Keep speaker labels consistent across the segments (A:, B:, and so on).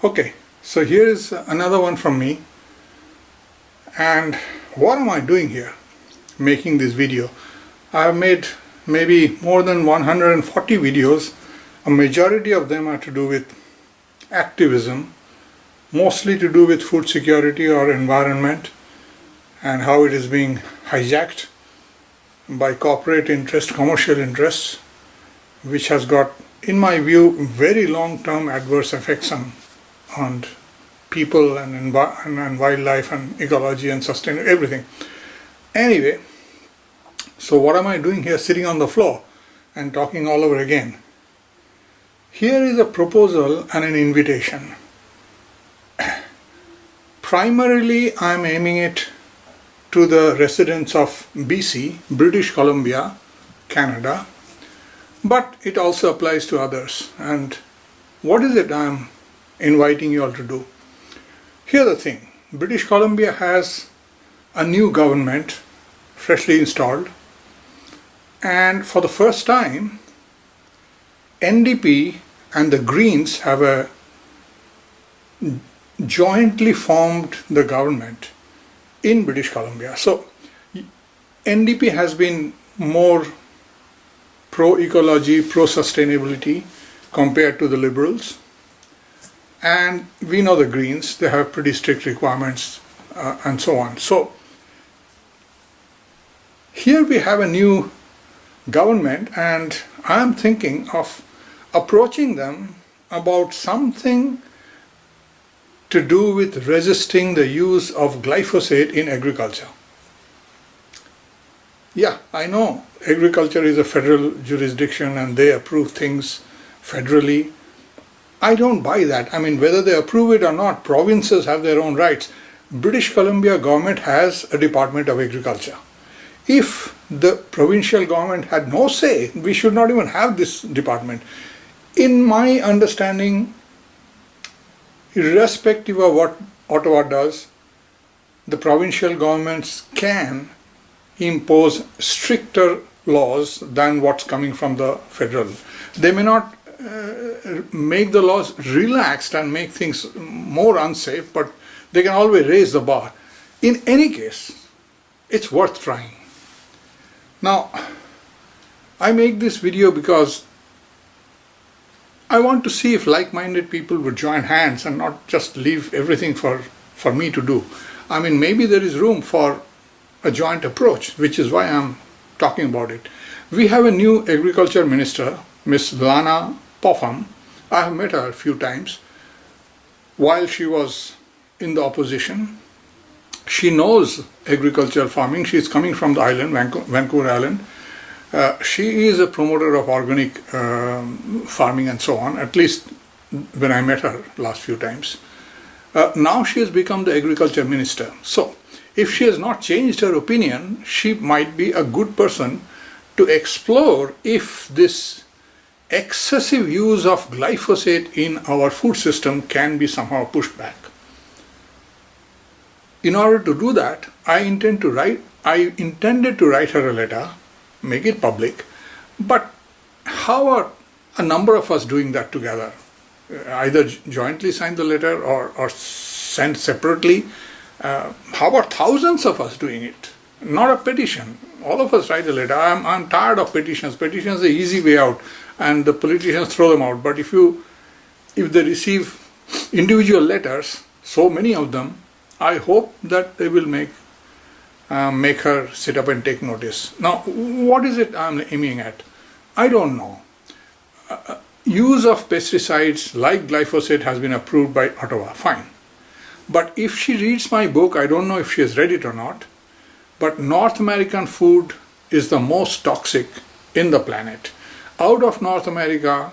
A: Okay, so here is another one from me. And what am I doing here? Making this video. I have made maybe more than 140 videos. A majority of them are to do with activism, mostly to do with food security or environment and how it is being hijacked by corporate interest, commercial interests, which has got, in my view, very long-term adverse effects on people and wildlife and ecology and sustainability, everything. Anyway, so what am I doing here sitting on the floor and talking all over again? Here is a proposal and an invitation. Primarily, I am aiming it to the residents of BC, British Columbia, Canada, but it also applies to others. And what is it I am inviting you all to do? Here's the thing. British Columbia has a new government freshly installed, and for the first time NDP and the Greens have a jointly formed the government in British Columbia. So NDP has been more pro-ecology, pro-sustainability compared to the Liberals. And we know the Greens, they have pretty strict requirements and so on. So here we have a new government, and I'm thinking of approaching them about something to do with resisting the use of glyphosate in agriculture. Yeah, I know agriculture is a federal jurisdiction and they approve things federally. I don't buy that. I mean, whether they approve it or not, provinces have their own rights. British Columbia government has a Department of Agriculture. If the provincial government had no say, we should not even have this department. In my understanding, irrespective of what Ottawa does, the provincial governments can impose stricter laws than what's coming from the federal. They may not make the laws relaxed and make things more unsafe, but they can always raise the bar. In any case, it's worth trying. Now, I make this video because I want to see if like-minded people would join hands and not just leave everything for me to do. I mean, maybe there is room for a joint approach, which is why I'm talking about it. We have a new Agriculture Minister, Ms. Lana Popham. I have met her a few times while she was in the opposition. She knows agricultural farming. She's coming from the island, Vancouver Island. She is a promoter of organic farming and so on, at least when I met her last few times. Now she has become the Agriculture Minister. So if she has not changed her opinion, she might be a good person to explore if this excessive use of glyphosate in our food system can be somehow pushed back. In order to do that, I intended to write her a letter, make it public, but how are a number of us doing that together? Either jointly sign the letter or send separately. How about thousands of us doing it? Not a petition. All of us write a letter. I'm tired of petitions. Petitions are the easy way out, and the politicians throw them out. But if they receive individual letters, so many of them, I hope that they will make her sit up and take notice. Now, what is it I'm aiming at? I don't know. Use of pesticides like glyphosate has been approved by Ottawa. Fine. But if she reads my book, I don't know if she has read it or not, but North American food is the most toxic in the planet. Out of North America,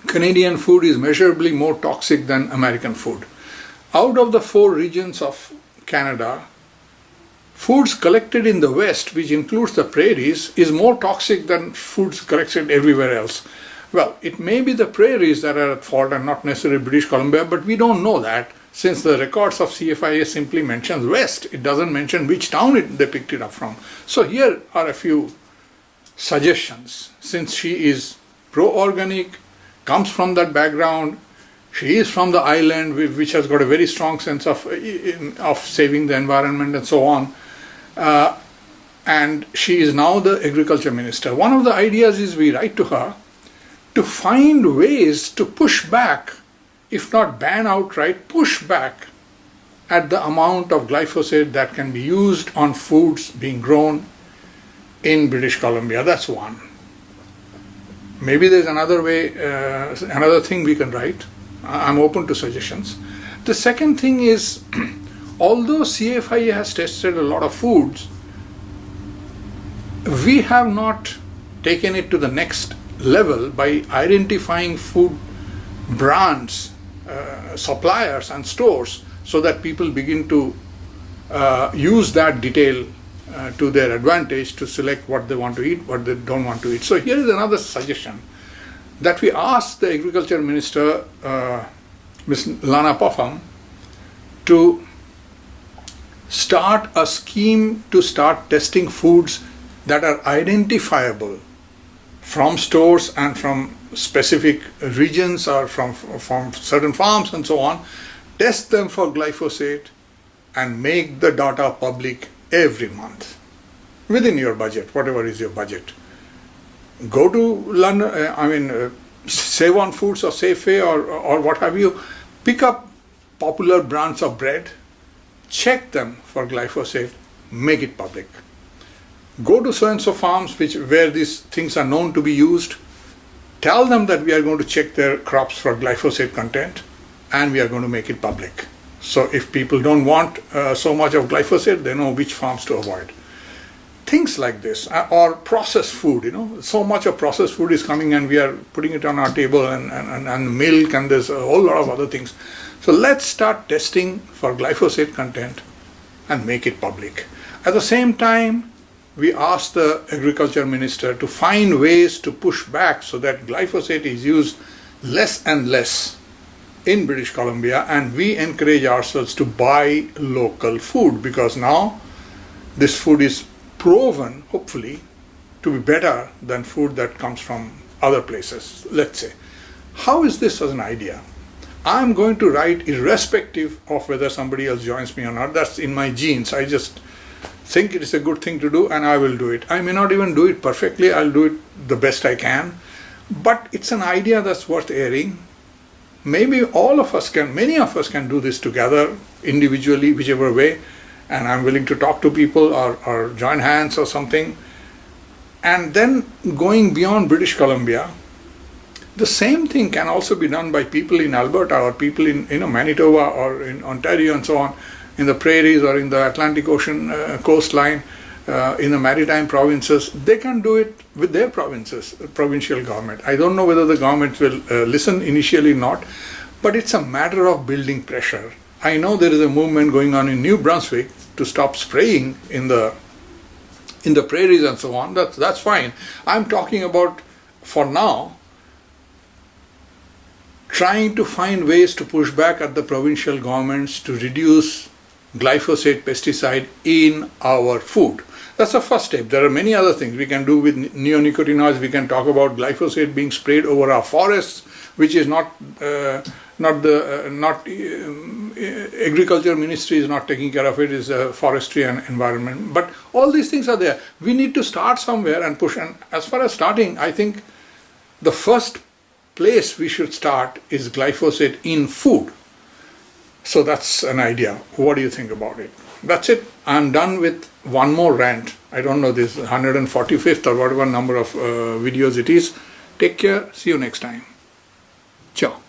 A: Canadian food is measurably more toxic than American food. Out of the 4 regions of Canada, foods collected in the West, which includes the prairies, is more toxic than foods collected everywhere else. Well, it may be the prairies that are at fault and not necessarily British Columbia, but we don't know that, since the records of CFIA simply mentions West. It doesn't mention which town they picked it up from. So here are a few suggestions. Since she is pro-organic, comes from that background, She is from the island, which has got a very strong sense of saving the environment and so on. And she is now the Agriculture Minister. One of the ideas is we write to her to find ways to push back, if not ban outright, push back at the amount of glyphosate that can be used on foods being grown in British Columbia. That's one. Maybe there's another way, another thing we can write. I'm open to suggestions. The second thing is, although CFIA has tested a lot of foods, we have not taken it to the next level by identifying food brands, suppliers and stores, so that people begin to use that detail to their advantage to select what they want to eat, what they don't want to eat. So here is another suggestion, that we ask the Agriculture Minister, Ms. Lana Popham, to start a scheme to start testing foods that are identifiable from stores and from specific regions or from certain farms and so on. Test them for glyphosate and make the data public every month within your budget, whatever is your budget. Go to London, Save on Foods or Safeway or what have you, pick up popular brands of bread, check them for glyphosate, make it public. Go to so-and-so farms where these things are known to be used, tell them that we are going to check their crops for glyphosate content and we are going to make it public. So if people don't want so much of glyphosate, they know which farms to avoid. Things like this, or processed food, so much of processed food is coming and we are putting it on our table and milk, and there's a whole lot of other things. So let's start testing for glyphosate content and make it public. At the same time, we ask the Agriculture Minister to find ways to push back so that glyphosate is used less and less in British Columbia, and we encourage ourselves to buy local food, because now this food is proven, hopefully, to be better than food that comes from other places, let's say. How is this as an idea? I'm going to write irrespective of whether somebody else joins me or not. That's in my genes. I just think it is a good thing to do and I will do it. I may not even do it perfectly. I'll do it the best I can. But it's an idea that's worth airing. Maybe many of us can do this together, individually, whichever way. And I'm willing to talk to people or join hands or something. And then going beyond British Columbia, the same thing can also be done by people in Alberta or people in Manitoba or in Ontario and so on, in the prairies or in the Atlantic Ocean coastline, in the maritime provinces. They can do it with their provincial government. I don't know whether the government will listen initially, not, but it's a matter of building pressure. I know there is a movement going on in New Brunswick to stop spraying in the prairies and so on. That's fine. I'm talking about, for now, trying to find ways to push back at the provincial governments to reduce glyphosate pesticide in our food. That's the first step. There are many other things we can do with neonicotinoids. We can talk about glyphosate being sprayed over our forests, which is not Agriculture Ministry is not taking care of it, is forestry and environment. But all these things are there. We need to start somewhere and push. And as far as starting, I think the first place we should start is glyphosate in food. So that's an idea. What do you think about it? That's it. I'm done with one more rant. I don't know, this 145th or whatever number of videos it is. Take care. See you next time. Ciao.